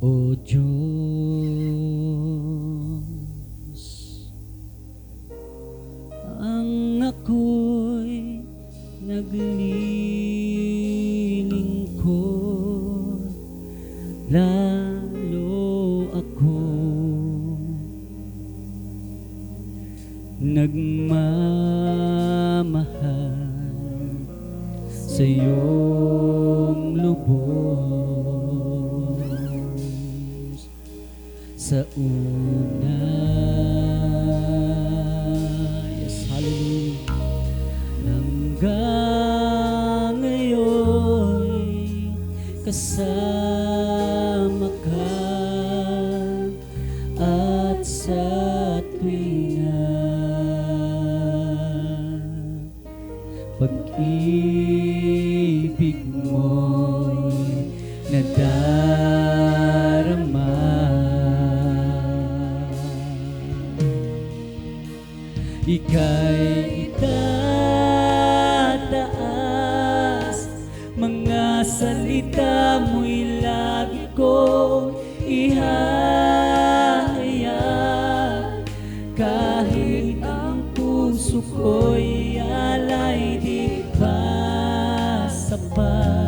O Diyos, ang ako'y naglilingkod, lalo ako nagmamahal sa iyong lubos. Sa una, yes, hallelujah, hanggang ngayon kasama ka, at sa tuwina pag-ibig mo'y nadarama. Ika'y itataas, mga salita mo'y lagi kong ihahayag, kahit ang puso ko'y alay di pa sapat.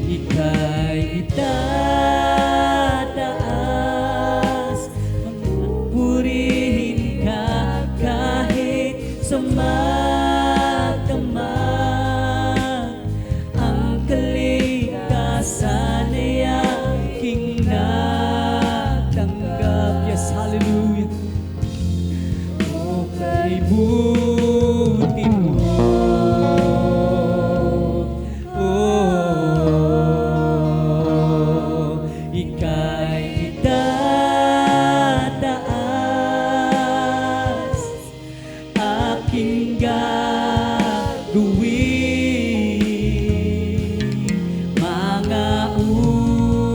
Ika'y itataas, purihin ka kahit sa magdamag. Ang kalikasan ay aking natanggap. Yes, hallelujah. O kay buti mo, ika'y itataas, aking gagawin, mga utos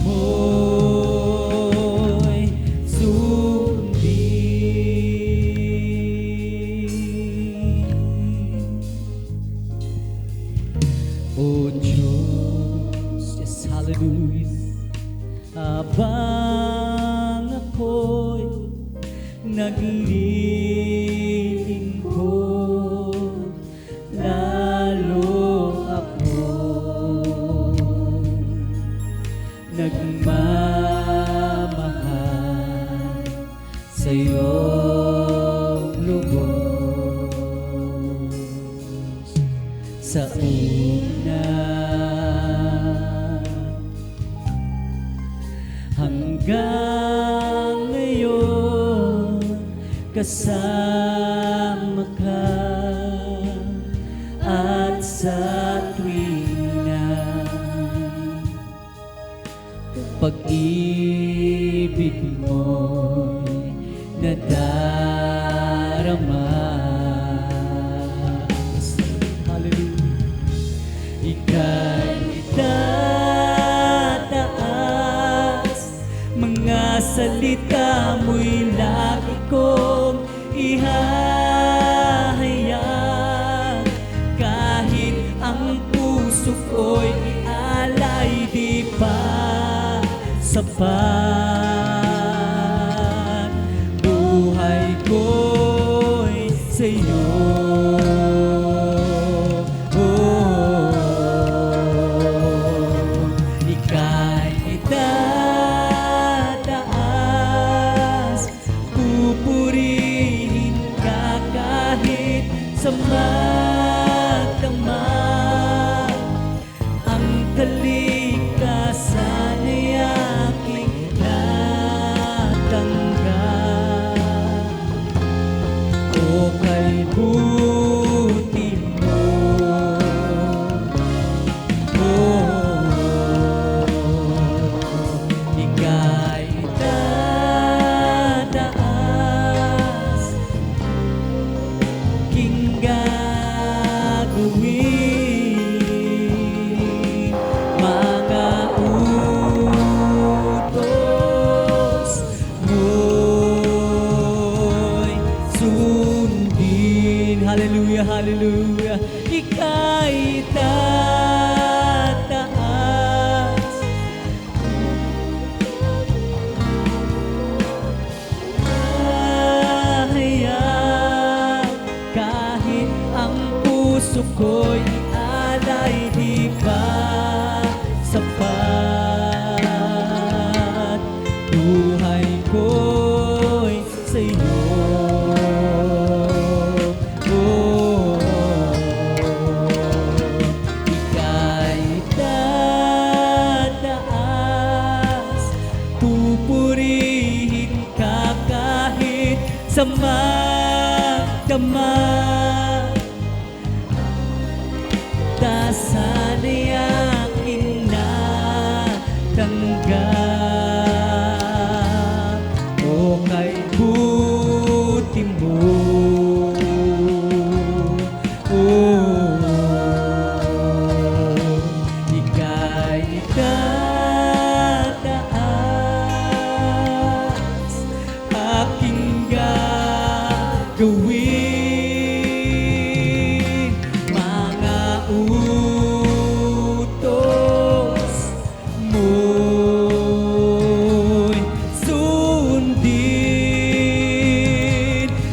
mo'y sundin. O Diyos, yes, hallelujah, habang ako'y naglilingkod, lalo ako nagmamahal sa iyong lubos. Sa una, hanggang ngayon kasama ka, at sa tuwina pag-ibig mo'y nadarama. Ika'y itataas, mga salita mo'y lagi kong ihahayag, kahit ang puso ko'y alay di pa sapat. Buhay ko'y sa'yo, sa magdamag. Ang kalikasan ay aking natanggap. O kay buti mo, ika'y tataas, aking gagawin, ko'y alay, di ba sapat? Buhay ko'y sa'yo. Oh, ika'y tataas, pupurihin ka kahit sa magdamag. Tasan ay aking natanggap, o kay buti mo. Ika'y tataas, aking gagawin. Mga utos mo'y sundin.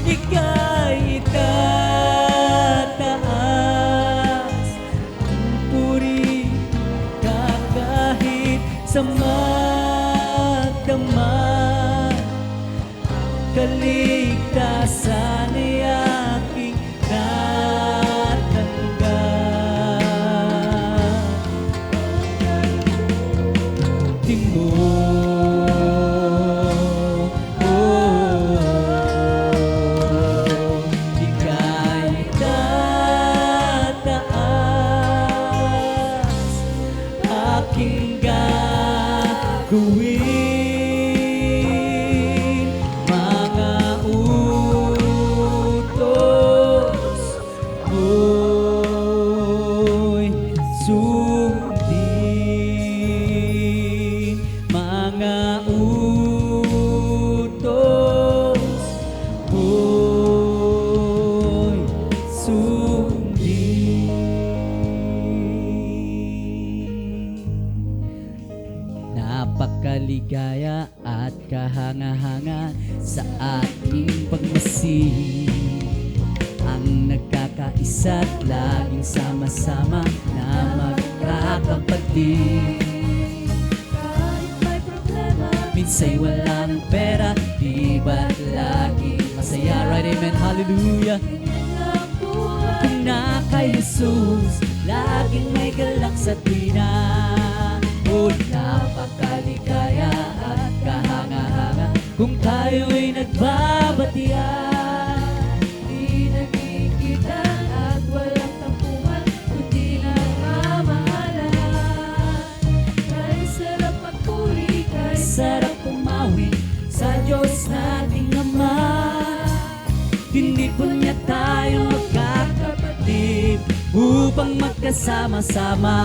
Ika'y tataas, puri ka kahit sa magdamag. Kaligtasan ay aking natanggap. Buti mo, ika'y tataas, aking gagawin. Mga utos mo'y sundin. Mga utos mo'y sundin. Napakaligaya at kahanga-hanga sa ating pagmasihi, ang nagkakaisa't laging sama-sama na magkakapatid. Kahit may problema, Minsa'y walang pera, di ba't laging masaya? Right, amen, hallelujah. ganyan ang buhay. Kung na kay Jesus, laging may galak sa tuwina. O napakaligaya at kahanga-hanga kung tayo'y nagbabatian. Di nagkikitan at walang tampuhan, kundi nagmamahalan. Kay sarap magpuri, kay Sarap pumawi sa Diyos nating Ama. Tinipon niya tayo magkakapatid upang magkasama-sama.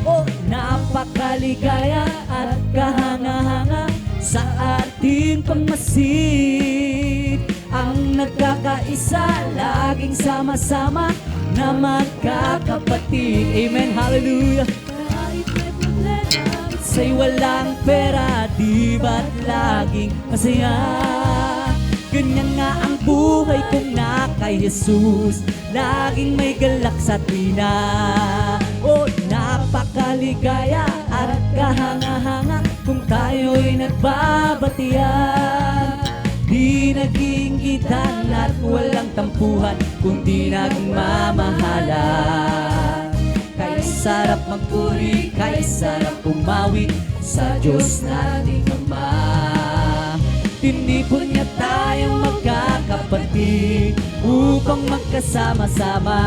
O napakaligaya at kahanga-hanga sa ating pagmasid, ang nagkakaisa laging sama-sama na magkakapatid. Amen, hallelujah. kahit may problema, Sa'y walang pera, di ba't laging masaya? Ganyan nga ang buhay kung na kay Jesus, laging may galak sa tuwina. O napakaligaya at kahanga-hanga kung tayo'y nagbabatian. Di nag-iinggitan at walang tampuhan, kundi nagmamahalan. Kay sarap magpuri, kay sarap pumawi sa Diyos nating Ama. Tinipon niya tayong magkakapatid upang magkasama-sama.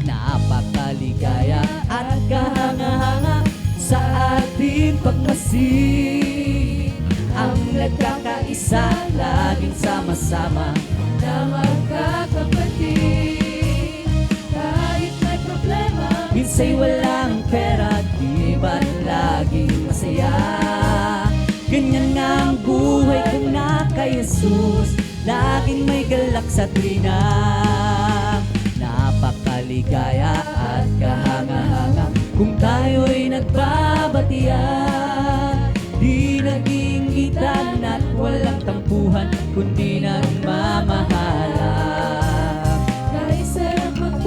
Napakaligaya at kahanga-hanga sa ating pagmasid, ang nagkakaisa laging sama-sama na magkakapatid. Kahit may problema, Minsa'y walang pera, di ba't laging masaya? Ganyan nga ang buhay kung na kay Jesus, laging may galak sa tuwina. Napakaligaya at kahanga-hanga kung tayo'y nagbabatian. Di nag-iinggitan at walang tampuhan, kundi nagmamahalan. kay sarap magpuri,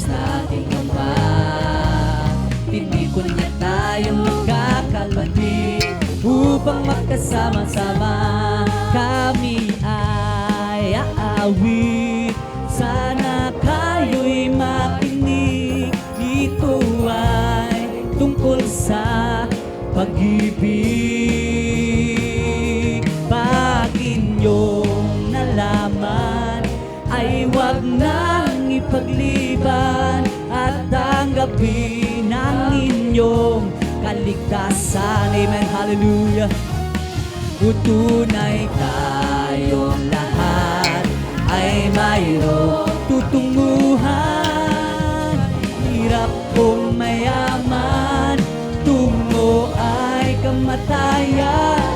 nating Ama. Tinikon niya tayong magkakalapit upang magkasama-sama kami ay aawit. Sana kayo'y makinig, ito ay tungkol sa pag-ibig. Pag inyong nalaman ay huwag nang ipagliban at tanggapin ang inyong kaligtasan. Amen, hallelujah. Tunay tayong lahat ay mayroong tutunguhan. Hirap kong mayaman, tungo ay kamatayan.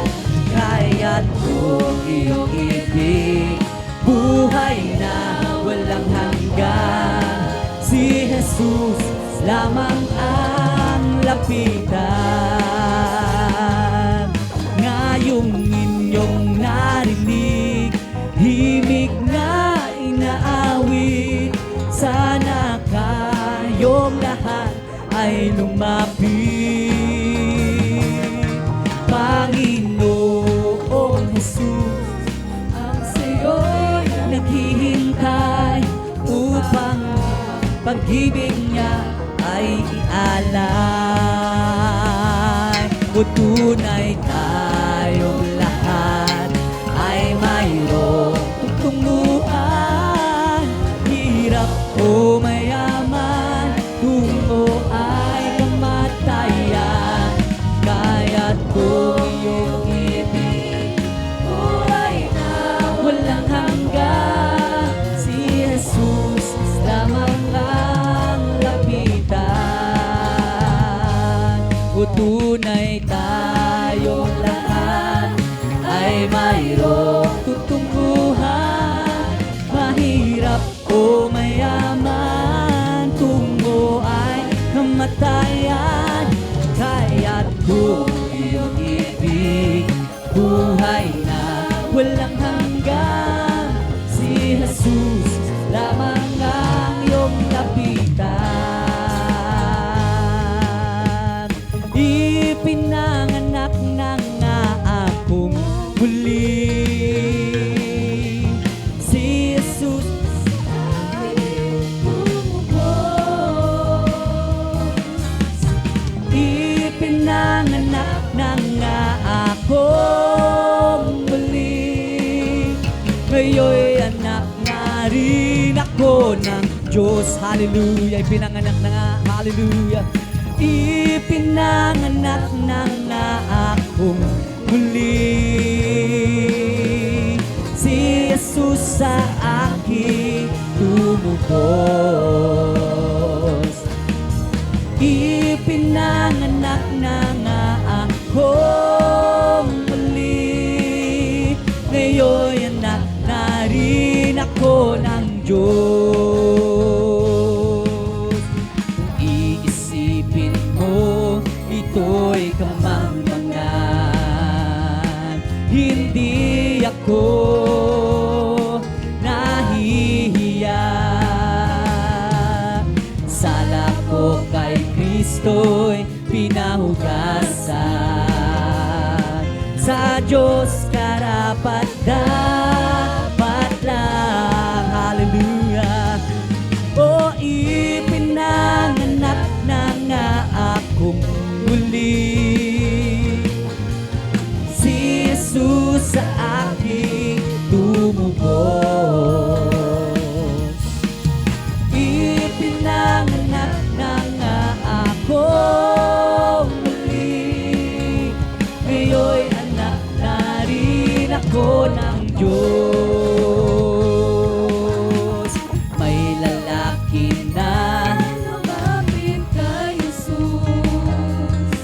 Kaya't kung iyong ibig, buhay na walang hanggan. Si Jesus lamang ang lapitan. Ngayong inyong narinig, himig na inaawit, sana kayong lahat ay lumapit. Panginoong Jesus, ang sa'yo'y naghihintay upang pag-ibig niya ay ialay. O tunay tayong lahat ay mayroong tutunguhan. Hirap o mayaman, tungo ay kamatayan. Kaya't kung iyong ibig, buhay na walang hanggan. Si Jesus lamang ang lapitan. O tunay tayong lahat ay mayroong tutunguhan. Mahirap o mayaman, tungo ay kamatayan. Kaya't kung iyong ibig, buhay na walang hanggan. Si Jesus lamang ang iyong lapitan. Ipinanganak na nga akong muli. Si Jesus ay bumubos. Ipinanganak na nga akong muli. Ngayon'y anak na rin ako ng Diyos. Hallelujah. Ipinanganak na nga. Hallelujah. Ipinanganak na nga akong muli. Si Jesus sa akin tumubos. Ipinanganak na nga akong muli. Ngayon'y anak na rin ako ng Diyos. Kung iisipin mo, ito'y kamangmangan. Hindi ako nahihiya. Sala ko kay Kristo'y pinahugasan. Sa Diyos karapat dapat lang. Hallelujah. O ipinanganak na nga akong muli. Si Jesus sa aking tumubos. Ipinanganak na nga akong muli. Ngayon'y anak na rin ako ng Diyos. May lalaki na lumapit kay Jesus.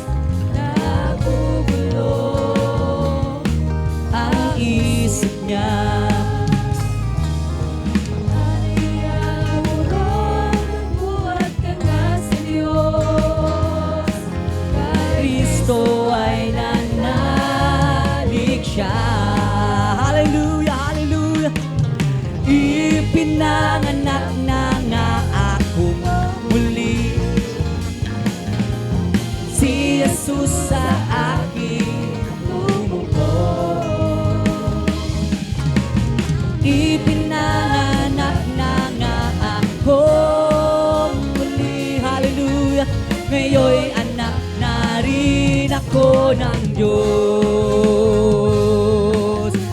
ako ng Diyos.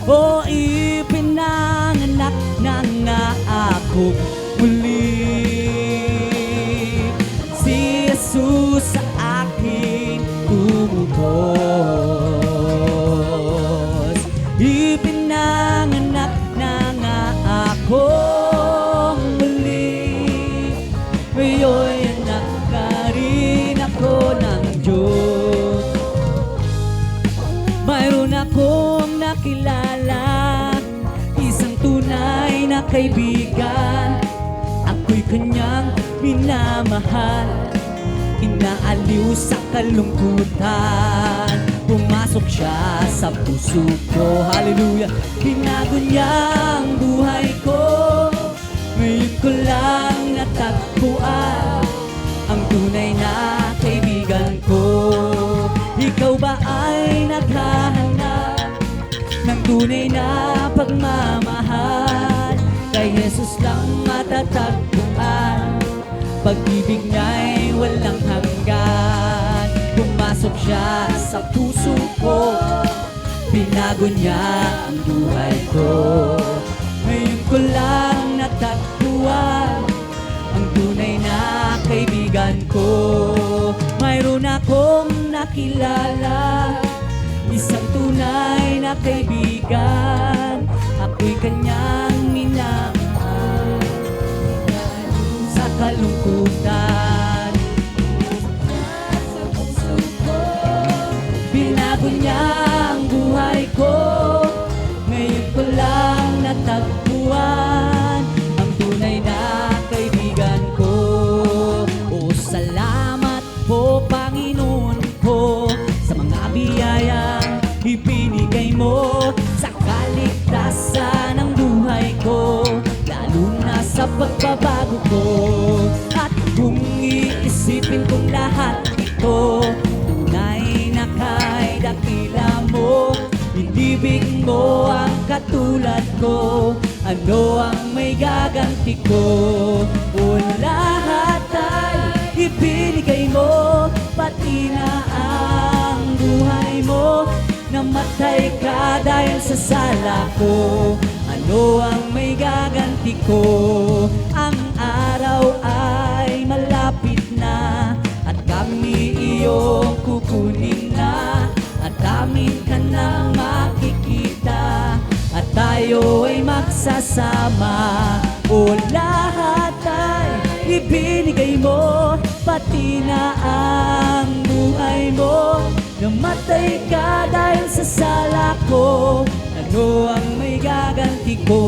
O ipinanganak na nga akong muli. Si Jesus sa akin tumubos. Ipinanganak na nga akong muli. Ngayon anak ka rin ako ng Diyos. Mayroon akong nakilala, isang tunay na kaibigan. Ako'y kanyang minamahal, inaaliw sa kalungkutan. Pumasok siya sa puso ko, hallelujah. Binago niya ang buhay ko. Ngayon ko lang natagpuan ang tunay na kaibigan ko. Ikaw ba ay naghahanap ng tunay na pagmamahal? Kay Jesus lang matatagpuan, pag-ibig niya'y walang hanggan. Pumasok siya sa puso ko, binago niya ang buhay ko. Ngayon ko lang natagpuan ang tunay na kaibigan ko. Mayroon akong nakilala, isang tunay na kaibigan. Ako'y kanyang minamahal sa kalungkutan. Binago niya ang buhay ko. Ngayon ko lang natagpuan ang tunay na kaibigan ko. O salamat po Panginoon ko sa mga biyayang ibinigay mo sa kaligtasan ng buhay ko, lalo na sa pagbabago ko. At kung iisipin kong lahat ito, tunay na kay dakila mo. Inibig mo ang katulad ko, ano ang may gaganti ko? O lahat ay ibinigay mo, pati na ang buhay mo. Namatay ka dahil sa sala ko, ano ang may gaganti ko? Ang araw ay malapit na, at kami iyong kukunin na. At amin ka nang makikita, at tayo ay magsasama. O lahat ay ibinigay mo, pati na ang buhay mo. Namatay ka dahil sa sala ko, ano ang may gaganti ko?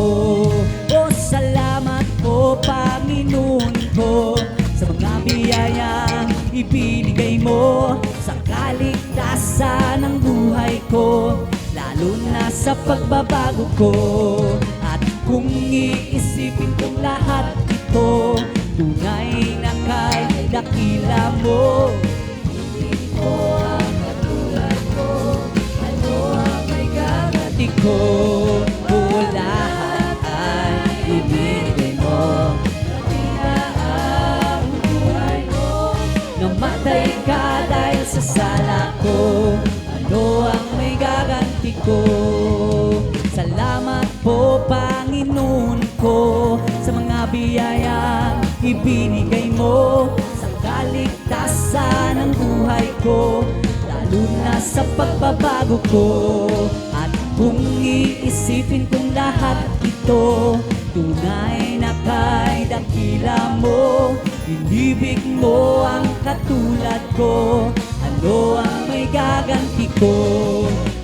O salamat po Panginoon ko sa mga biyayang ibinigay mo sa kaligtasan ng buhay ko, lalo na sa pagbabago ko. At kung iisipin kong lahat ito, tunay na kay dakila mo. Mo ang katulad ko, ano ang may gaganti ko? O lahat ay ibinigay mo, pati na ang buhay mo. Namatay ka dahil sa sala ko, ano ang may gaganti ko? Salamat po Panginoon ko sa mga biyayang ibinigay mo sa kaligtasan ng buhay ko, lalo na sa pagbabago ko. At kung iisipin kong lahat ito, tunay na kay dakila mo. Inibig mo ang katulad ko, ano ang may gaganti ko?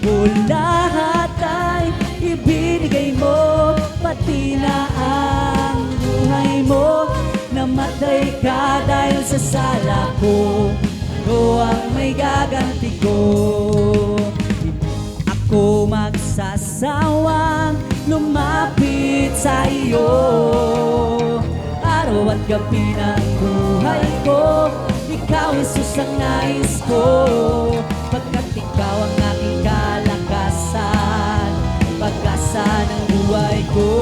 O lahat ay ibinigay mo, pati na ang buhay mo. Namatay ka dahil sa sala ko, ano ang may gaganti ko? Ako magsasawang lumapit sa iyo, araw at gabi ng buhay ko. Ikaw, Jesus, ang nais ko, pagkat ikaw ang aking kalakasan, pag-asa ng buhay ko.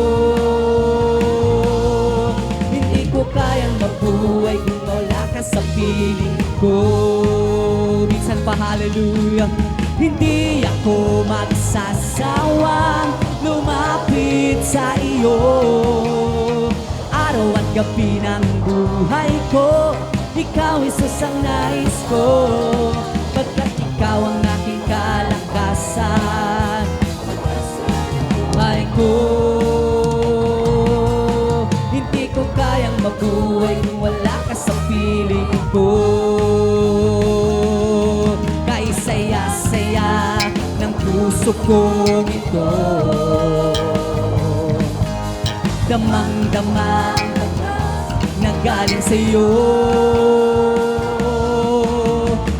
Hindi ko kayang mabuhay kung wala ka sa piling ko. Minsan hallelujah. Hindi ako magsasawang lumapit sa iyo. Araw at gabi ng buhay ko, ikaw Jesus ang nais ko. Pagkat ikaw ang aking kalakasan, buhay ko. Hindi ko kayang mabuhay kung wala ka sa piling ko. Kay saya-saya ng puso kong ito, damang-dama na galing sa'yo.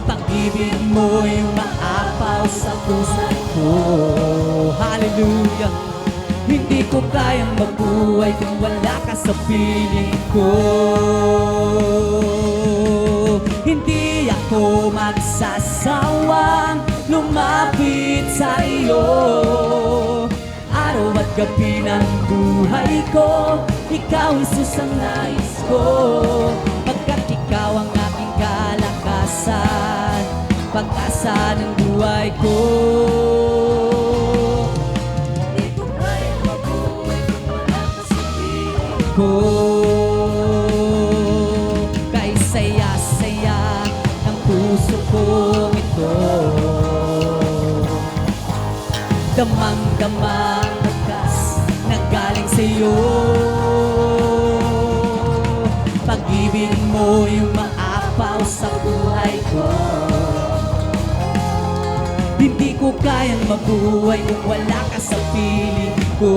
Pag-ibig mo'y maapaw sa puso ko. Hallelujah. Hindi ko kayang mabuhay kung wala ka sa piling ko. Hindi ako magsasawang lumapit sa iyo. Araw at gabi ng buhay ko, ikaw Jesus ang nais ko. Pagkat ikaw ang aking kalakasan, pag-asa ng buhay ko. Hindi ko kaya mabuhay kung wala ka sa piling ko. Kay saya-saya ng puso kong ito, damang-damang bakas na galing sa'yo. Pag-ibig mo yung maapaw sa buhay ko. Hindi ko kayang mabuhay kung wala ka sa piling ko.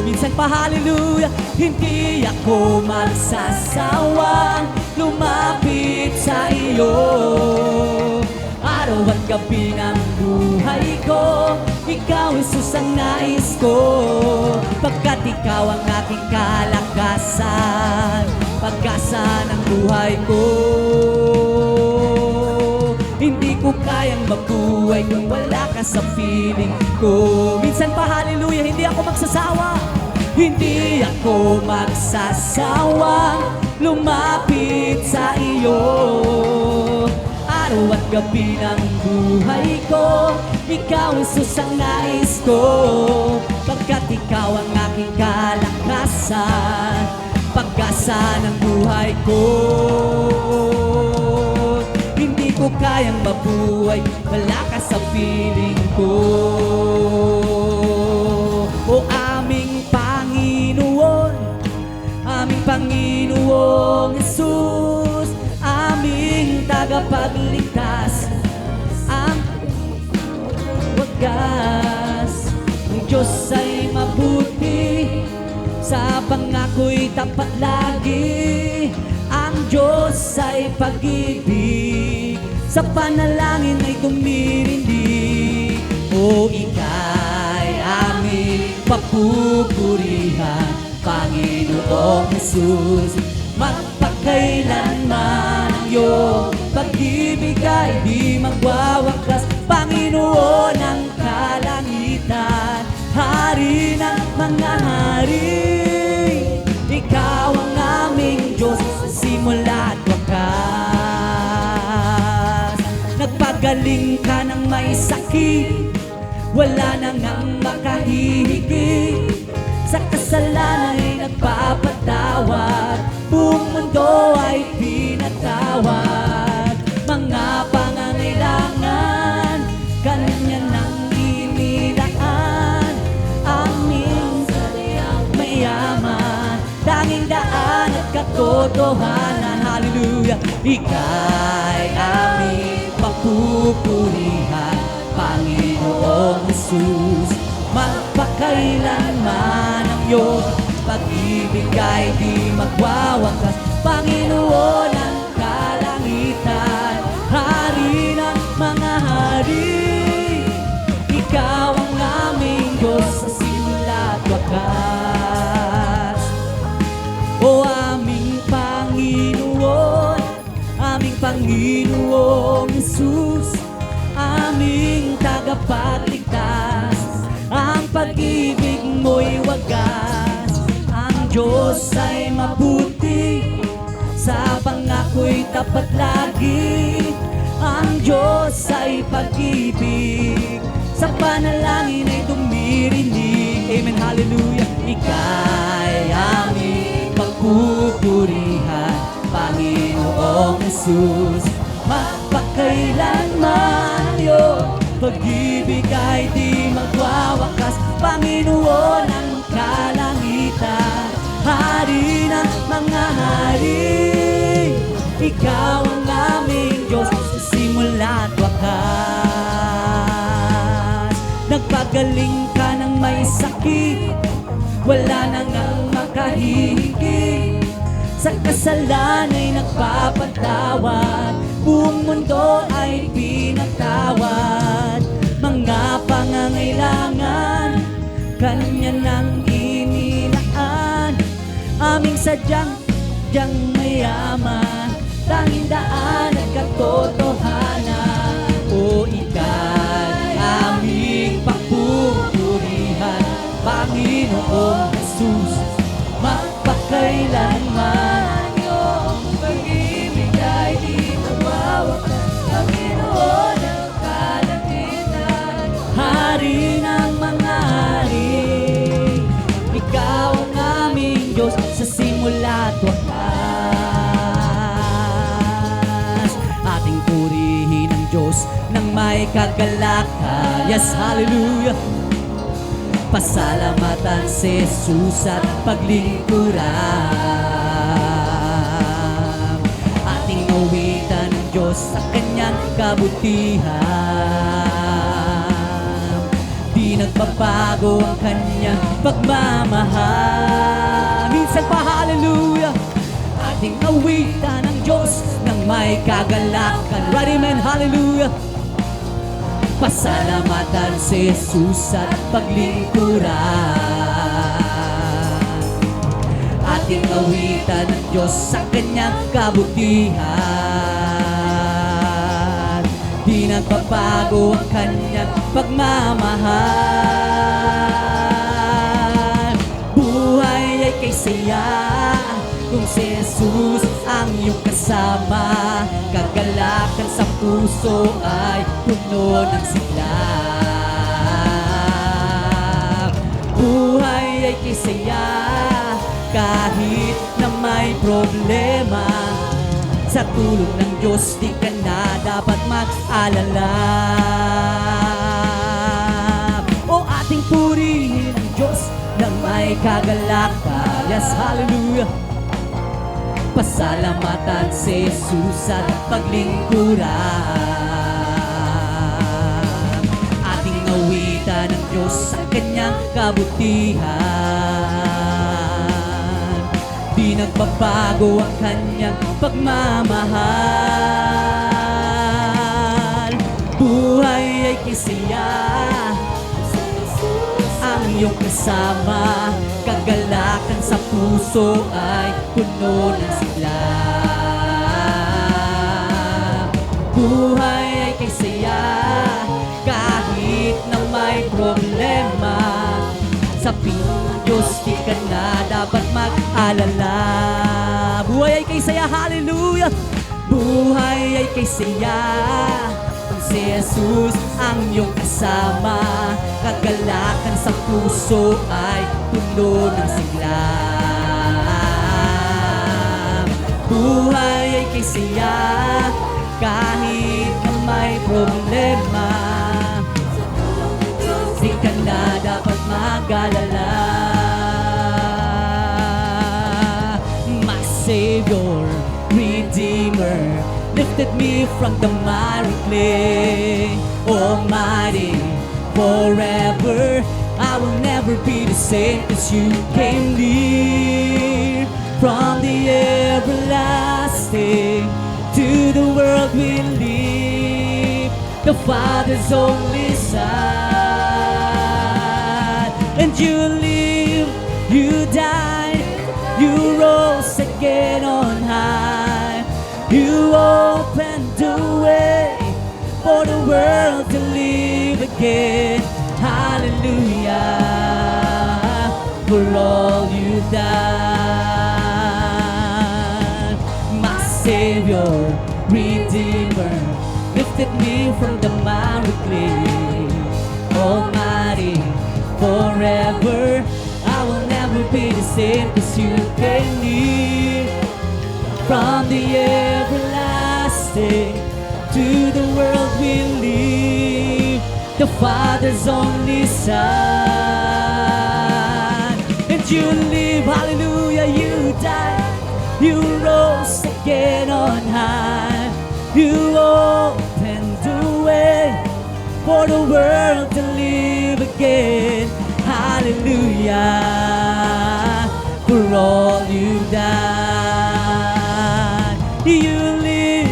Minsan pa hallelujah. Hindi ako magsasawang lumapit sa iyo. Araw at gabi ng buhay ko, ikaw Jesus ang nais ko. Pagkat ikaw ang aking kalakasan, pag-asa ng buhay ko. Hindi ko kayang mabuhay kung wala ka sa piling ko. Minsan pa hallelujah, hindi ako magsasawa. Hindi ako magsasawang lumapit sa iyo. Araw at gabi ng buhay ko, ikaw Jesus ang nais ko. Pagkat ikaw ang aking kalakasan, pag-asa ng buhay ko. Hindi ko kayang mabuhay, wala ka sa piling ko. O aming Panginoon, aming Panginoong Jesus, aming tagapagligtas, ang wagas. Ang Diyos ay mabuti, sa pangako'y tapat lagi. Ang Diyos ay pag-ibig, sa panalangin ay tumirindig. O ika'y aming papupurihan, Panginoong Jesus. Magpakailanman ang iyong pag-ibig ay di magwawakas. Panginoon ng kalangitan, Hari ng mga hari, ikaw ang aming Diyos sa simula at wakas. Nagpagaling ka ng may sakit, wala nang ang makahihigit. Sa kasalanan ay nagpapatawad, buong mundo ay pinatawad. Mga pangangailangan, kanya nang inilaan. Aming saliyang mayaman, tanging daan at katotohanan. Hallelujah. Ika'y aming papupurihan, Panginoong Jesus. Magpakailanman ang iyong pag-ibig ay di magwawakas. Panginoon ng kalangitan, Hari ng mga hari, ikaw ang aming Diyos sa simula at wakas. O aming Panginoon, aming Panginoong Jesus, aming tagapagligtas, ang pag-ibig mo'y wagas. Ang Diyos ay mabuti, sa pangako'y tapat lagi. Ang Diyos Diyos ay pag-ibig, sa panalangin ay dumirinig. Amen, hallelujah. Ika'y aming pagpupurihan, Panginoong Jesus. Magpakailanman iyong pag-ibig ay di magwawakas, Panginoon ng kalangitan, Hari ng mga hari. Ikaw ang aming Diyos sa simula at wakas. Nagpagaling ka ng may sakit, wala nang ang makahihigit. Sa kasalan ay nagpapatawad, buong mundo ay pinatawad. Mga pangangailangan, Kanya nang inilaan. Aming sadyang mayaman, tanging daan at katotohanan. O ika'y aming pagpupurihan, Panginoong Jesus. Magpakailanman iyong pag-ibig ay di magwawakas, Panginoon ng kalangitan, Hari ng mga hari. Ikaw ang aming Diyos sa simula at wakas. Ating purihin ang Diyos ng may kagalakan. Yes, hallelujah. Pasalamatan si Jesus at paglingkuran. Ating awitan ng Diyos sa Kanyang kabutihan. Di nagbabago ang Kanyang pagmamahal. Minsan pa, hallelujah. Ating awitan ng Diyos ng may kagalakan. Right, amen, hallelujah. Pasalamatan si Jesus at paglingkuran. Ating awitan ng Diyos sa Kanyang kabutihan. Di nagbabago ang Kanyang pagmamahal. Buhay ay kay saya kung si Jesus ang iyong kasama. Kagalakan sa puso ay puno ng sigla. Buhay ay kisaya kahit na may problema. Sa tulong ng Diyos di ka na dapat mag-alala. O ating purihin ang Diyos ng may kagalakan. Yes, hallelujah. Pasalamatan si Jesus at paglingkuran. Ating awitan ng Diyos sa Kanyang kabutihan. Di nagbabago ang Kanyang pagmamahal. Buhay ay kisaya, ang iyong kasama. Kagalakan sa puso ay puno ng sigla. Buhay ay kay saya kahit na may problema. Sa piling Diyos di ka na dapat mag-alala. Buhay ay kay saya, hallelujah. Buhay ay kay saya, si Jesus ang iyong kasama. Kagalakan sa puso ay puno ng sigla. Buhay ay kay saya kahit na may problema. Di ka na dapat mag-alala. My Savior, Redeemer, lifted me from the miry clay. Almighty, forever I will never be the same, 'cause you came near. From the everlasting to the world we live, the Father's only Son. And you live, you died, you rose again on high. You opened the way for the world to live again. Hallelujah, for all you've done. My Savior, Redeemer, lifted lifted me from the miry clay. Almighty, forever, I will never be the same, 'cause you came near. From the everlasting to the world we live, the Father's only Son. And you live, hallelujah, you died, you rose again on high. You opened the way for the world to live again. Hallelujah, for all you've done. You live,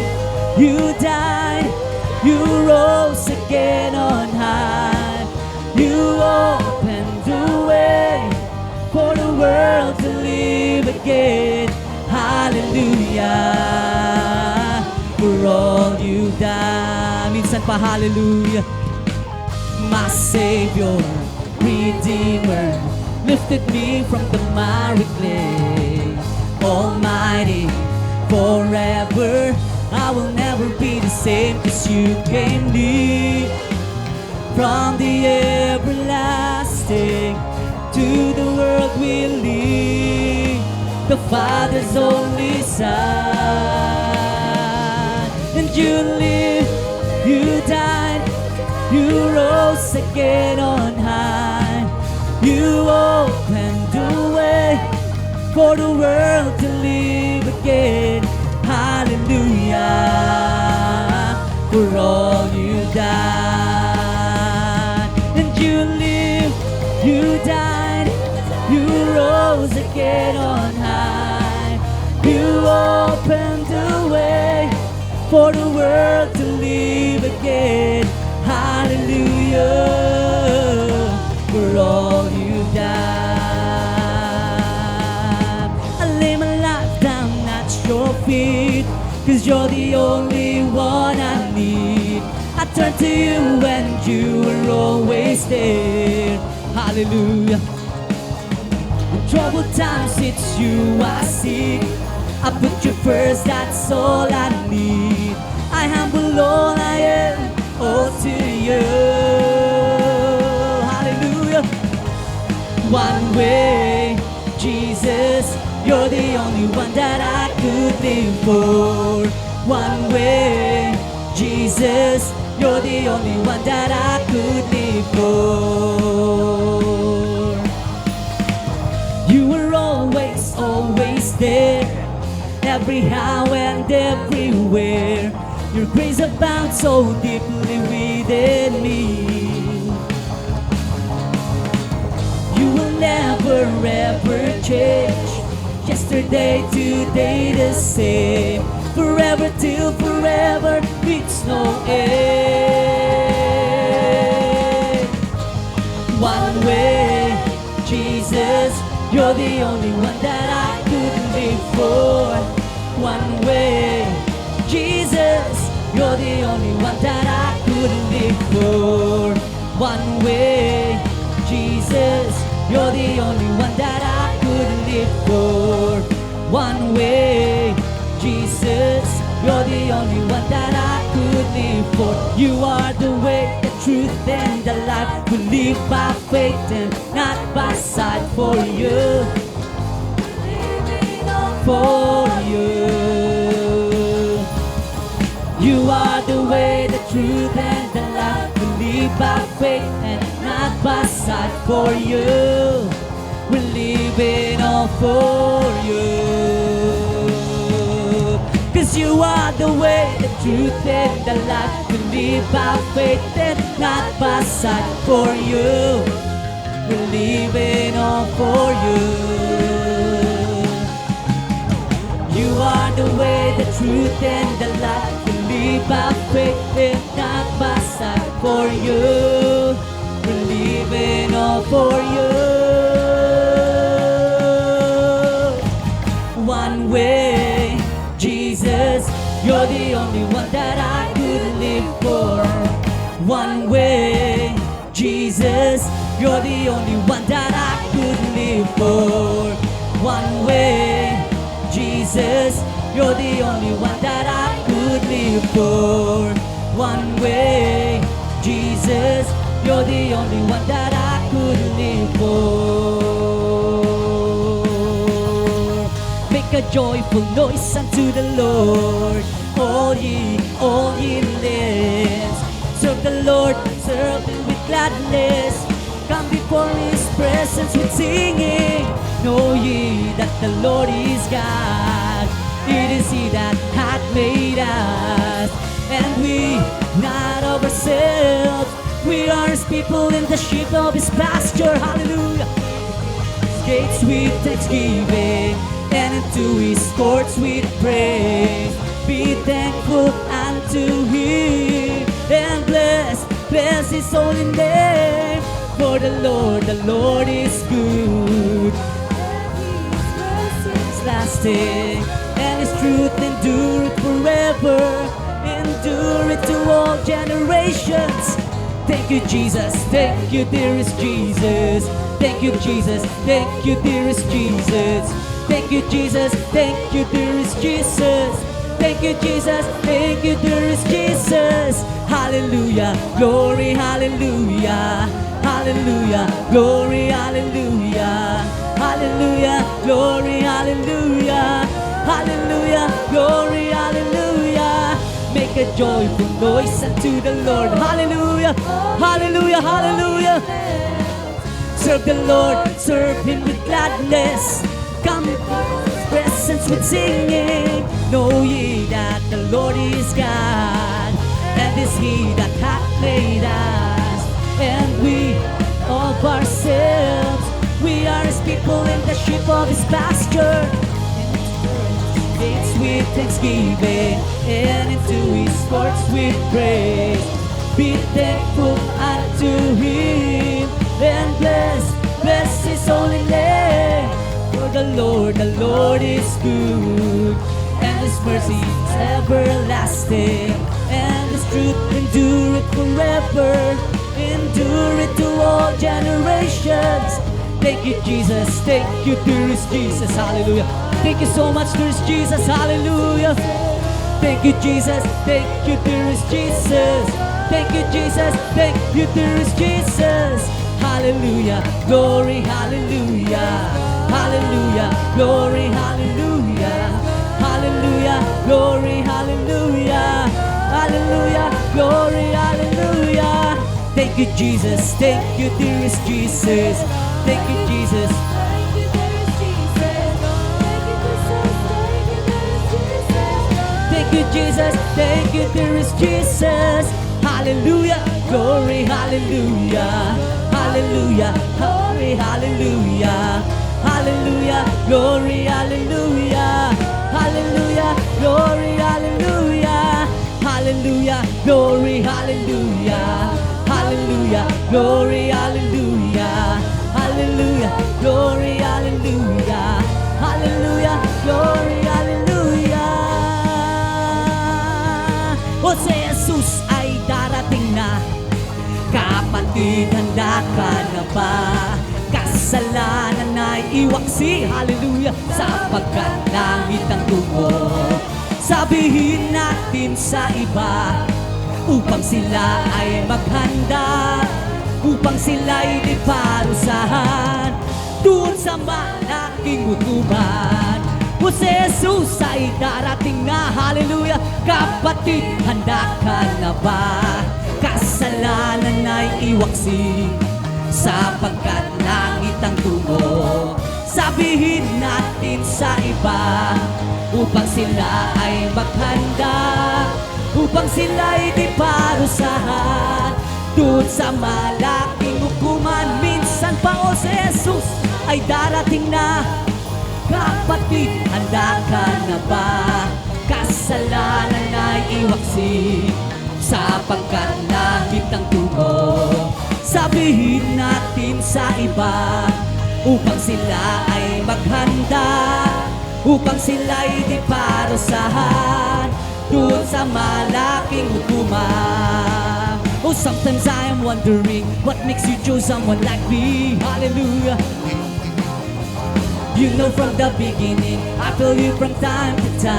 you died, you rose again on high. You opened the way for the world to live again. Hallelujah, for all you've done. Minsan pa, hallelujah. My Savior, Redeemer, lifted me from the miry clay. Almighty, forever, I will never be the same, 'cause you came near. From the everlasting to the world we live, the Father's only Son. And you live, you died, you rose again on high. You opened the way for the world to live again. Hallelujah, for all you've done. And you live, you died, you rose again on high. You opened the way for the world to live again. Hallelujah, for all you've done. I lay my life down at your feet, 'cause you're the only one I need. I turn to you and you are always there. Hallelujah. In troubled times it's you I seek. I put you first, that's all I need. I humble all I am, all to you. Hallelujah. One way, Jesus, you're the only one that I could live for. One way, Jesus, you're the only one that I could live for. You were always, always there, every how and everywhere. Your grace abounds so deeply within me. You will never ever change, yesterday, today the same, forever till forever, it's no end. One way, Jesus, you're the only one that I could live for. One way, Jesus, you're the only one that I could live for. One way, Jesus, you're the only one that I could live for. One way, Jesus, you're the only one that I could live for. You are the way, the truth, and the life. We live by faith and not by sight. For you, for you. You are the way, the truth, and the life. We live by faith and not by sight. For you, we're living all for you. 'Cause you are the way, the truth, and the life. We live by faith and not by sight. For you, we're living all for you. You are the way, the truth, and the life. We live by faith and not by sight. For you, we're living all for you. One way, Jesus, you're the only one that I could live for. One way, Jesus, you're the only one that I could live for. One way, Jesus, you're the only one that I could live for. one way. Jesus, you're the only one that I could live for. Make a joyful noise unto the Lord, all ye lands. Serve the Lord, serve Him with gladness. Come before His presence with singing. Know ye that the Lord is God. It is He that hath made us, and we not of ourselves. We are His people in the sheep of His pasture. Hallelujah. His gates with thanksgiving, and into His courts with praise. Be thankful unto Him, and bless His holy name. For the Lord is good. It's lasting, and His truth endureth forever. Endure it to all generations. Thank you, Jesus. Thank you, dearest Jesus. Thank you, Jesus. Thank you, dearest Jesus. Thank you, Jesus. Thank you, dearest Jesus. Thank you, Jesus. Thank you, dearest Jesus. Hallelujah. Glory, hallelujah. Hallelujah. Glory, hallelujah. Hallelujah. Glory, hallelujah. Hallelujah. Glory, hallelujah. Make a joyful noise unto the Lord. Hallelujah. Hallelujah. Hallelujah. Serve the Lord, serve Him with gladness. Come before His presence with singing. Know ye that the Lord is God, and is He that hath made us, and we of ourselves. We are His people in the sheep of His pasture. Gates with thanksgiving, and into His courts with praise. Be thankful unto Him, and bless His holy name. For the Lord is good, and His mercy is everlasting, and His truth endureth forever. Endure it to all generations. Thank you, Jesus. Thank you, dearest Jesus. Hallelujah. Thank you so much, dearest Jesus. Hallelujah. Thank you, Jesus. Thank you, dearest Jesus. Thank you, Jesus. Thank you, dearest Jesus. Hallelujah. Glory, hallelujah. Hallelujah. Glory, hallelujah. Hallelujah. Glory, hallelujah. Hallelujah. Glory, hallelujah. Thank you, Jesus. Thank you, dearest Jesus. Thank you, Jesus. Thank you, Jesus. Thank you, dearest Jesus. Hallelujah. Glory, hallelujah. Hallelujah. Glory, hallelujah. Hallelujah. Glory, hallelujah. Hallelujah. Glory, hallelujah. Hallelujah. Glory, hallelujah. Hallelujah. Glory, hallelujah. Hallelujah. Glory, hallelujah. Hallelujah. Glory, hallelujah. O si Jesus ay darating na. Kapatid, handa ka na ba? Kasalanan ay iwaksi. Hallelujah. Sapagkat langit ang tungo. Sabihin natin sa iba, upang sila ay maghanda, upang sila'y di parusahan doon sa malaking hukuman. O si Jesus ay darating na. Hallelujah. Kapatid, handa ka na ba? Kasalanan ay iwaksi, sapagkat langit ang tungo. Sabihin natin sa iba, upang sila ay maghanda, upang sila'y di parusahan doon sa malaking hukuman. Minsan pa o si Jesus ay darating na. Kapatid, handa ka na ba? Kasalanan ay iwaksi, sapagkat langit ang tungo. Sabihin natin sa iba, upang sila ay maghanda, upang sila'y di parusahan doon sa malaking hukuman. Oh, sometimes I am wondering, what makes you choose someone like me? Hallelujah. You know from the beginning, I feel you from time to time.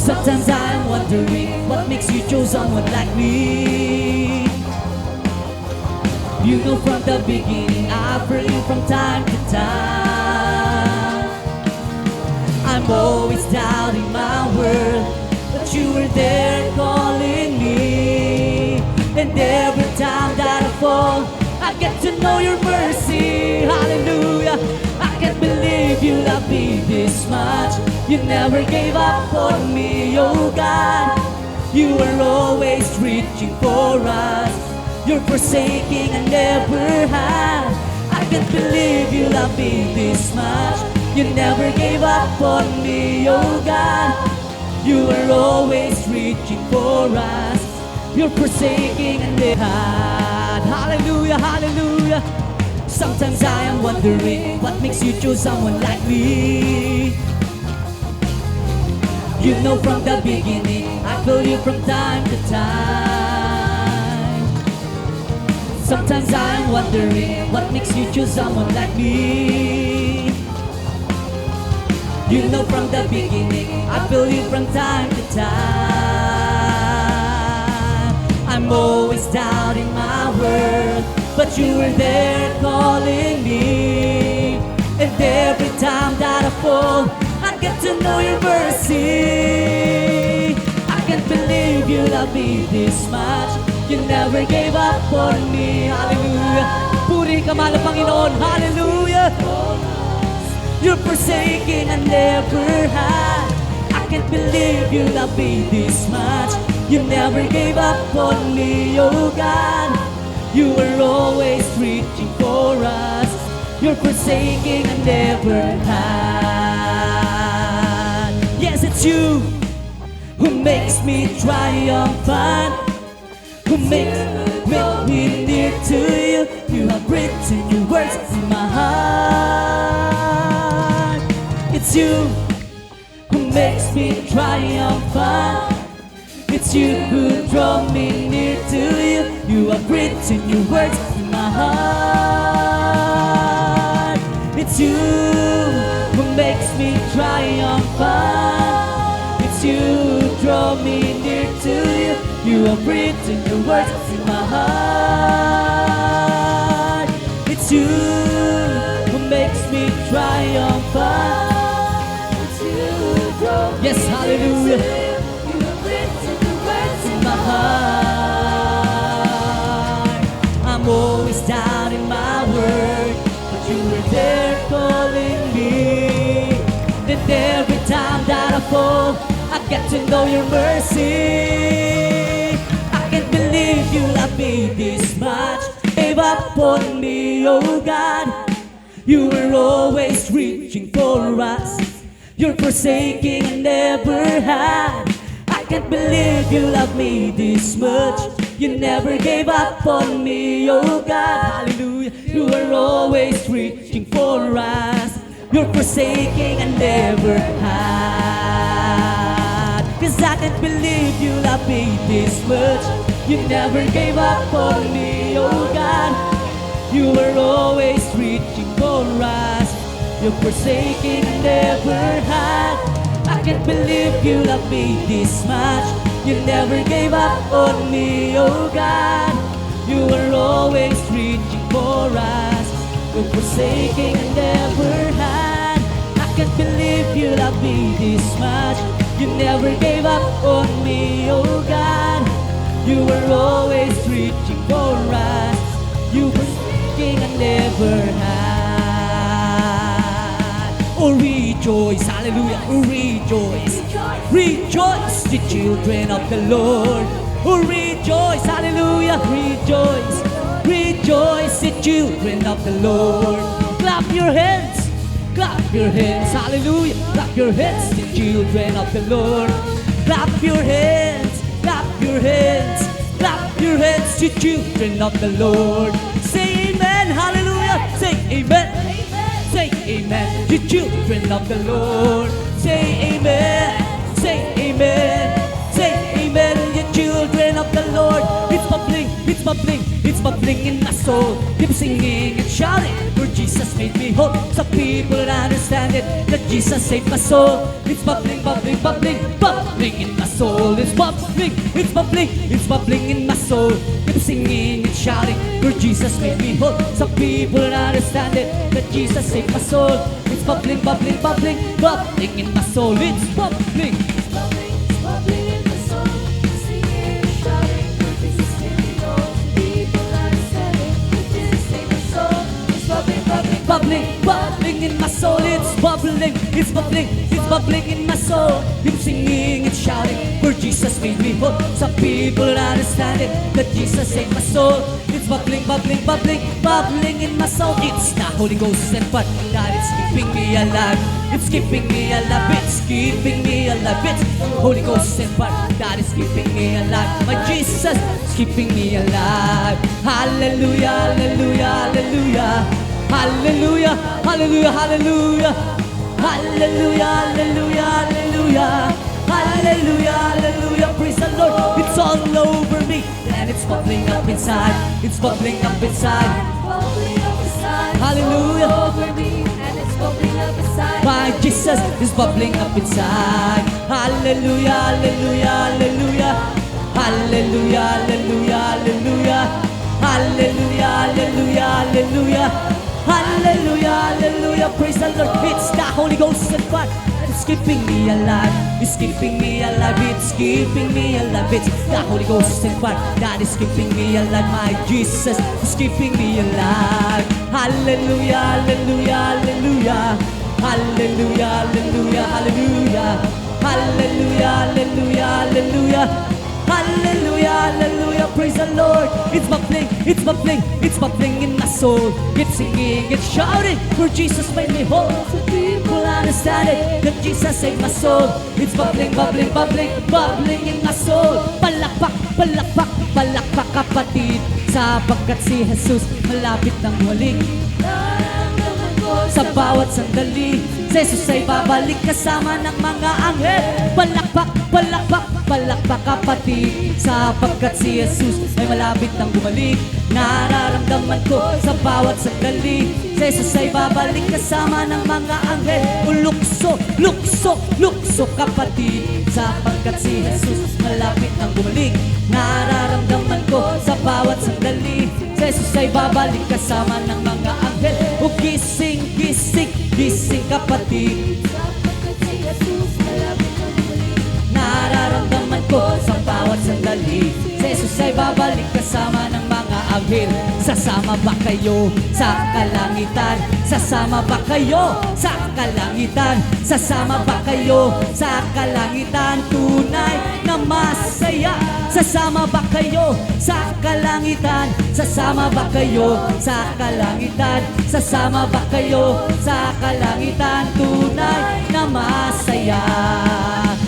Sometimes I'm wondering what makes you choose someone like me. You know from the beginning I pray you from time to time. I'm always doubting my world, but you were there calling me. And every time that I fall, I get to know your mercy. Hallelujah. I can't believe you love me this much. You never gave up on me, oh God. You were always reaching for us. You're forsaking I never had. I can't believe you love me this much. You never gave up on me, oh God. You were always reaching for us. You're forsaking I never had. Hallelujah, hallelujah. Sometimes I am wondering what makes you choose someone like me. You know from the beginning I feel you from time to time. Sometimes I'm wondering what makes you choose someone like me. You know from the beginning I feel you from time to time. I'm always doubting my worth, but you were there calling me. And every time that I fall, I get to know your mercy. I can't believe you love me this much. You never gave up on me. Hallelujah. Puri ka mahal na Panginoon. Hallelujah. You're forsaken I never had. I can't believe you love me this much. You never gave up on me, oh God. You were always reaching for us. You're forsaking I never had. Yes, it's you who makes me triumphant, who makes me near to you. You have written your words in my heart. It's you who makes me triumphant. It's you who draw me near to you. You have written your words in my heart. It's you who makes me triumphant. It's you who draw me near to you. You have written your words in my heart. It's you who makes me triumphant. It's you who draw me Yes, hallelujah. to you. You have written the words in My heart. I'm always doubting my word, but you were there calling me. And every time that I fall, I get to know your mercy. I can't believe you love me this much. Gave up on me, oh God. You were always reaching for us. You're forsaking I never had. I can't believe you love me this much. You never gave up on me, oh God. Hallelujah. You were always reaching for us. You're forsaking I never had. 'Cause I can't believe you love me this much. You never gave up on me, oh God. You were always reaching for us. You're forsaking I never had. I can't believe you love me this much. You never gave up on me, oh God. You were always reaching for us. You're forsaking I never had. I can't believe you love me this much. You never gave up on me, oh God. You were always reaching for us. You were forsaking I never had. Oh, rejoice, hallelujah, oh, rejoice. Rejoice, the children of the Lord. Oh, rejoice, hallelujah, rejoice. Rejoice, the children of the Lord. Clap your hands, hallelujah. Clap your hands, the children of the Lord. Clap your hands, clap your hands, clap your hands, the children of the Lord. Say amen, hallelujah. Say amen. Say amen, the children of the Lord. Say amen, say amen, say amen, the children of the Lord. It's it's bubbling in my soul. Keep singing and shouting, for Jesus made me whole. Some people don't understand it, that Jesus saved my soul. It's bubbling, bubbling, bubbling, bubbling in my soul. It's bubbling, it's bubbling, it's bubbling in my soul. Keep singing and shouting, for Jesus made me whole. Some people don't understand it, that Jesus saved my soul. It's bubbling, bubbling, bubbling, bubbling in my soul. It's bubbling. It's bubbling in my soul. Singing and shouting, for Jesus made me whole. People understand it, that Jesus saved my soul. It's bubbling, bubbling, Bubbling, bubbling in my soul. It's bubbling, it's bubbling, it's bubbling in my soul. Keep singing and shouting, for Jesus made me whole. Some people don't understand it, that Jesus saved my soul. It's bubbling, bubbling, bubbling, bubbling in my soul. It's the Holy Ghost and fire that is keeping me alive. It's keeping me alive. It's keeping me alive. It's Holy Ghost and fire that is keeping me alive. My Jesus is keeping me alive. Hallelujah, hallelujah, hallelujah. Hallelujah, hallelujah, hallelujah. Hallelujah, hallelujah, hallelujah. Hallelujah, hallelujah, praise the Lord. It's all over me and it's bubbling up inside. It's bubbling up inside. bubbling up inside. Hallelujah. It's all over me, and it's bubbling up inside. My Jesus is bubbling up inside. Hallelujah, hallelujah, hallelujah. Hallelujah, hallelujah, hallelujah. Hallelujah, hallelujah, hallelujah. Hallelujah, hallelujah, praise the Lord. It's the Holy Ghost and fire. It's keeping me alive. It's keeping me alive. It's keeping me alive. It's the Holy Ghost and fire that is keeping me alive. My Jesus is keeping me alive. Hallelujah, hallelujah, hallelujah. Hallelujah, hallelujah, hallelujah. Hallelujah, hallelujah, hallelujah. Hallelujah, hallelujah, praise the Lord. It's bubbling, it's bubbling, it's bubbling in my soul. It's singing, it's shouting, for Jesus made me whole. So people understand it, that Jesus saved my soul. It's bubbling, bubbling, bubbling, bubbling in my soul. Palakpak, palakpak, palakpak kapatid, sapagkat si Jesus malapit ng huling. Nararamdaman ko Sa bawat sandali, si Jesus ay babalik kasama ng mga anghel. Palakpak, palakpak, palakpak kapatid, sapagkat si Jesus ay malapit nang bumalik. Nararamdaman ko sa bawat sandali, si Jesus ay babalik kasama ng mga anghel. Lukso, lukso, lukso kapatid, sapagkat si Jesus malapit nang bumalik. Nararamdaman ko sa bawat sandali, si Jesus ay babalik kasama ng mga anghel. O gising, gising, gising kapatid, sapagkat si Jesus malapit na bumalik. nararamdaman ko sa bawat sandali, si Jesus ay babalik kasama ng mga anghel. Sasama ba kayo sa kalangitan? Sasama ba kayo sa kalangitan? Sasama ba kayo sa kalangitan? Tunay na masaya. Sasama ba kayo sa kalangitan? Sasama ba kayo sa kalangitan? Sasama ba kayo sa kalangitan? Tunay na masaya.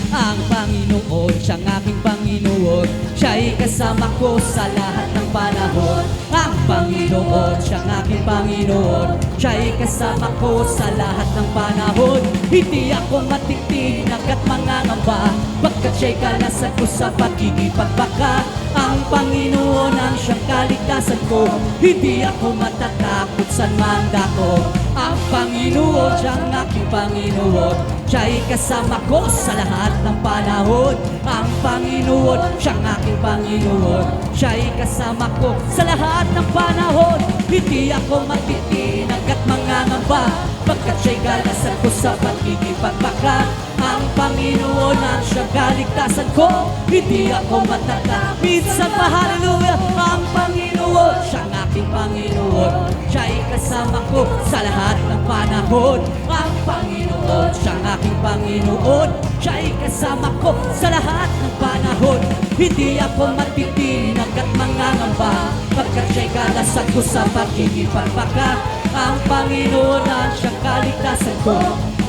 Ang Panginoon, siyang aking Panginoon, siya'y kasama ko sa lahat ng panahon. Ang Panginoon, siyang aking Panginoon, siya'y kasama ko sa lahat ng panahon. Hindi ako matitinag at mangangamba, pagkat siya'y kalasan ko sa pagkikipagbaka. Ang Panginoon ang siyang kaligtasan ko, hindi ako matatakot sa manda ko. Ang Panginoon, siyang aking Panginoon, siya'y kasama ko sa lahat ng panahon. Ang Panginoon, siyang aking Panginoon, siya'y kasama ko sa lahat ng panahon. Hindi ako matitinag at mangangamba, pagkat siya'y kalasan ko sa pagkikipagbaka. Ang Panginoon ang siyang kaligtasan ko, hindi ako matatakot. Minsan pa, hallelujah, ang Panginoon, siyang aking Panginoon, siya'y kasama ko sa lahat ng panahon. Ang Panginoon, siyang aking Panginoon, siya'y kasama ko sa lahat ng panahon. Hindi ako matitinag at mangangamba, pagkat siya'y kalasan ko sa pagkikipagbaka. Ang Panginoon ang siyang kaligtasan ko,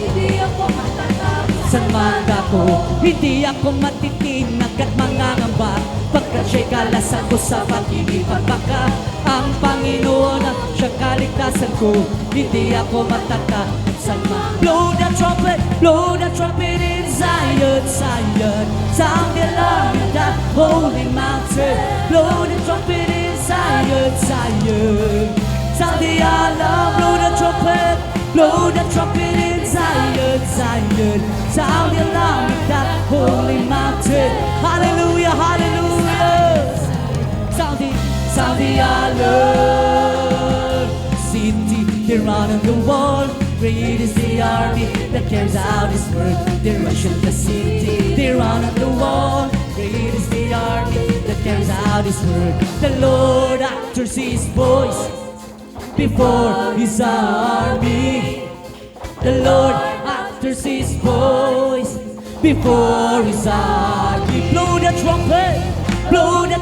Hindi ako matatakot sa manda ko. Hindi ako matitinag at mangangamba, pagkat siya'y kalasan ko sa pagkikipagbaka. Ang Panginoon ang siyang kaligtasan ko, hindi ako matatakot sa manda. Blow the trumpet in Zion, Zion. Sound the alarm in that holy mountain. Blow the trumpet in Sound the alarm, blow the trumpet, blow the trumpet in Zion, Zion. Sound the alarm in that holy mountain. Hallelujah, hallelujah. Sound the alarm. City, they're on the wall. Great is the army that carries out His word. They're rushing the city, they're on the wall. Great is the army that carries out His word. The Lord utters His voice before His army. The Lord utters His voice before His army. Blow the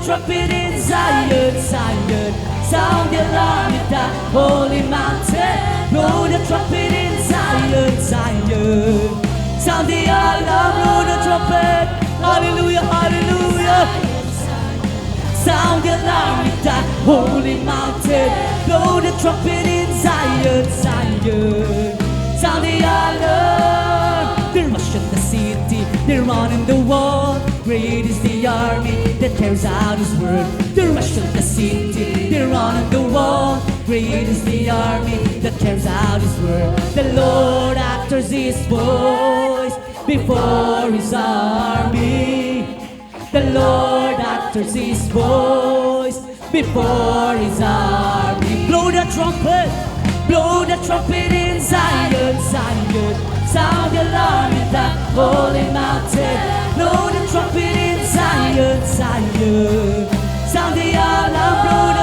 trumpet in Zion, Zion. Sound the alarm in that holy mountain. Blow the trumpet in Zion, Zion. Sound the alarm, blow the trumpet. Hallelujah, hallelujah. Sound the alarm in that holy mountain. Blow the trumpet in Zion, Zion. Sound the alarm. They're rushing the city, they're running the wall. Great is the army that carries out His word. They're rushing the city, they're running the wall. Great is the army that carries out His word. The Lord utters His voice before His army. The Lord utters His voice before His army. Blow the trumpet in Zion, Zion. Sound the alarm in that holy mountain. Blow the trumpet in Zion, Zion. Sound the alarm, blow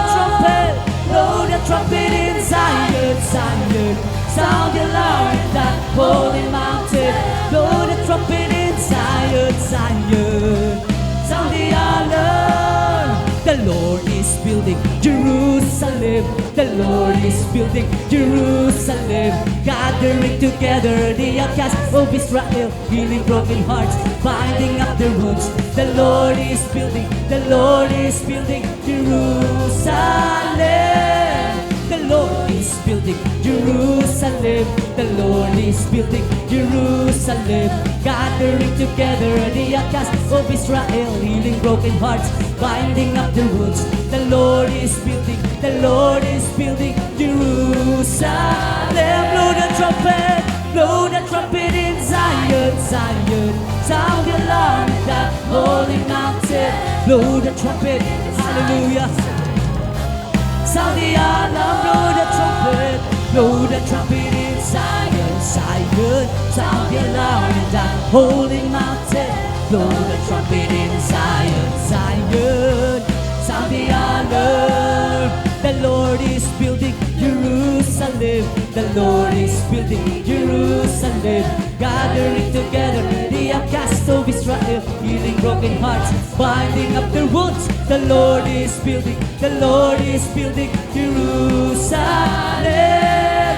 the trumpet in Zion, Zion. Sound the alarm in that holy mountain. Blow the trumpet in Zion, Zion. Sound the alarm. The Lord is building Jerusalem. The Lord is building Jerusalem. Gathering together the outcasts of Israel, healing broken hearts, binding up their wounds. The Lord is building Jerusalem. The Lord is building Jerusalem. The Lord is building Jerusalem. Gathering together the outcasts of Israel, healing broken hearts, binding up their wounds. The Lord is building Jerusalem. Blow the trumpet in Zion, Zion. Sound the alarm in that holy mountain. Blow the trumpet, hallelujah. Sound the alarm, blow the trumpet in Zion, Zion. Sound the alarm in that holy mountain. Blow the trumpet in Zion, Zion. Sound the alarm. The Lord is building Jerusalem. The Lord is building Jerusalem. Gathering together the outcasts of Israel, healing broken hearts, binding up their wounds. The Lord is building Jerusalem.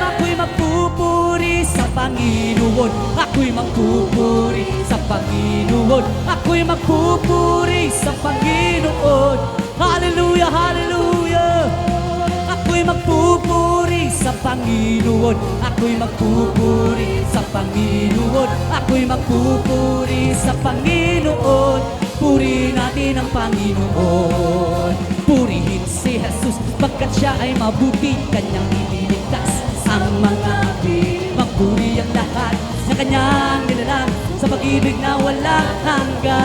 Ako'y magpupuri sa Panginoon. Ako'y magpupuri sa Panginoon. Ako'y magpupuri sa Panginoon. Hallelujah, hallelujah. Ako'y magpupuri sa Panginoon. Ako'y magpupuri sa Panginoon. Ako'y magpupuri sa Panginoon. Puri natin ang Panginoon. Purihin si Jesus pagkat siya ay mabuti. Kanyang ililigtas ang mga api. Magpuri ang lahat na kanyang nilalang sa pag-ibig na walang hanggan.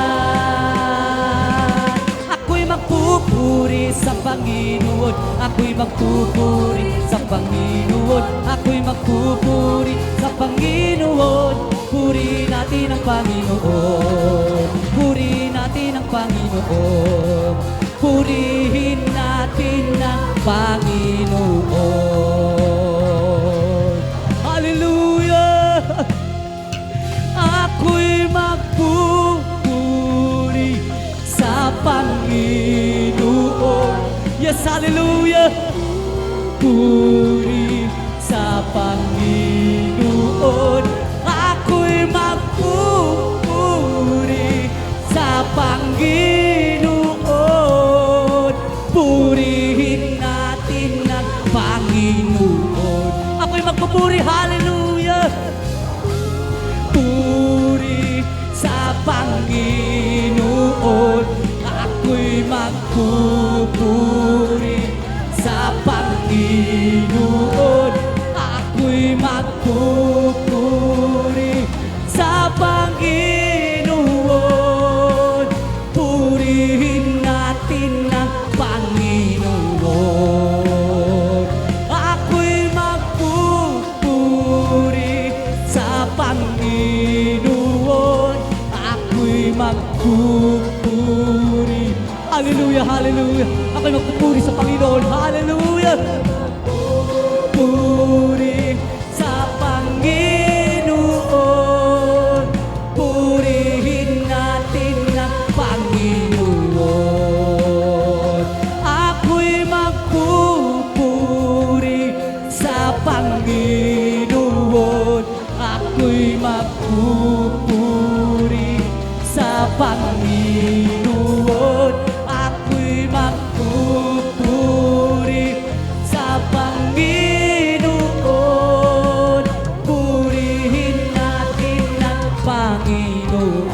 Ako'y magpupuri sa Panginoon. Ako'y magpupuri sa Panginoon. Ako'y magpupuri sa Panginoon. Puri natin ang Panginoon. Puri natin ang Panginoon. Purihin natin ang Panginoon. Hallelujah! Ako'y magpupuri sa Panginoon. Yes, hallelujah! Puri sa Panginoon. Ako'y magpupuri sa Panginoon. Purihin natin ang Panginoon. Ako'y magpupuri, hallelujah! Puri sa Panginoon. Ako'y magpupuri sa Panginoon. natin ng Panginoon. Ako'y magpupuri sa Panginoon. Ako'y magpupuri. Hallelujah, hallelujah. Ako'y magpupuri sa Panginoon. Hallelujah. Puri sa Panginoon. Purihin natin ang Panginoon. Ako'y magpupuri sa Panginoon. Ako'y magpupuri sa Panginoon. Ako'y magpupuri sa Panginoon. Purihin natin ang Panginoon.